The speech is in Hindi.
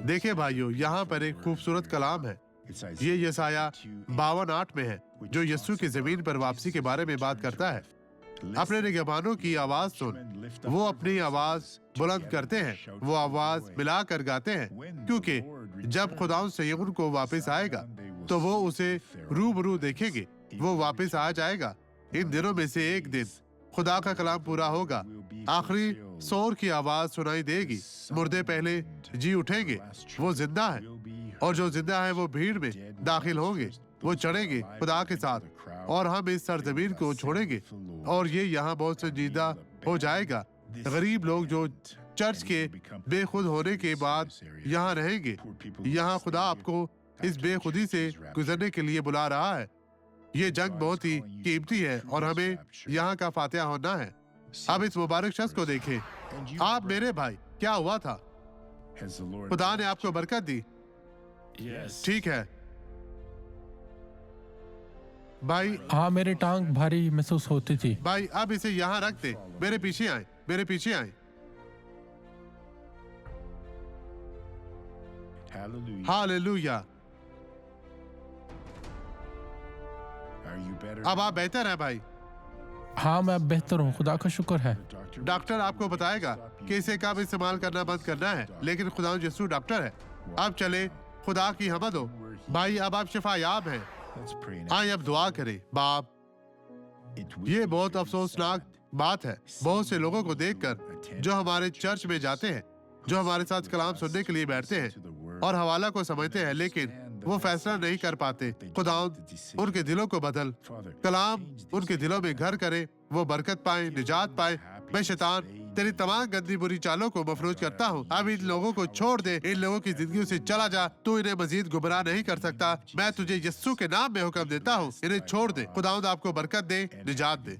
देखिए भाइयों, यहाँ पर एक खूबसूरत कलाम है। ये यसाया 52:8 में है, जो यीशु की जमीन पर वापसी के बारे में बात करता है। अपने निगहबानों की आवाज सुन, वो अपनी आवाज बुलंद करते हैं, वो आवाज मिलाकर गाते हैं, क्योंकि जब खुदा सय्यून को वापस आएगा तो वो उसे रूबरू देखेंगे। वो वापस आ जाएगा। इन दिनों में से एक दिन खुदा का कलाम पूरा होगा। आखिरी शोर की आवाज सुनाई देगी। मुर्दे पहले जी उठेंगे। वो जिंदा है, और जो जिंदा है वो भीड़ में दाखिल होंगे। वो चढ़ेंगे खुदा के साथ, और हम इस सरजमीन को छोड़ेंगे, और ये यहाँ बहुत संजीदा हो जाएगा। गरीब लोग जो चर्च के बेखुद होने के बाद यहाँ रहेंगे। यहाँ खुदा आपको इस बेखुदी से गुजरने के लिए बुला रहा है। ये जंग बहुत ही कीमती है और हमें यहाँ का फातिहा होना है। अब इस मुबारक शख्स को देखें। आप मेरे भाई, क्या हुआ था? खुदा ने आपको बरकत दी। ठीक है भाई। हाँ, मेरी टांग भारी महसूस होती थी। भाई अब इसे यहाँ रख दे। मेरे पीछे आए, मेरे पीछे आए। हालेलुया। अब आप बेहतर हैं भाई? हाँ, मैं बेहतर हूँ, खुदा का शुक्र है। डॉक्टर आपको बताएगा कि इसे कब इस्तेमाल करना बंद करना है, लेकिन खुदा यीशु डॉक्टर है। अब चले, खुदा की हमद हो। भाई अब आप शिफायाब हैं। आइए अब दुआ करें। बाप, ये बहुत अफसोसनाक बात है बहुत से लोगों को देखकर जो हमारे चर्च में जाते हैं, जो हमारे साथ कलाम सुनने के लिए बैठते हैं और हवाला को समझते हैं, लेकिन वो फैसला नहीं कर पाते। खुदा उनके दिलों को बदल, कलाम उनके दिलों में घर करे, वो बरकत पाए, निजात पाए। मैं शैतान तेरी तमाम गंदी बुरी चालों को मफरूज करता हूँ। अब इन लोगों को छोड़ दे, इन लोगों की जिंदगी से चला जा। तू इन्हें मजीद गुमराह नहीं कर सकता। मैं तुझे यीशु के नाम में हुक्म देता हूँ, इन्हें छोड़ दे। खुदावंद आपको बरकत दे, निजात दे।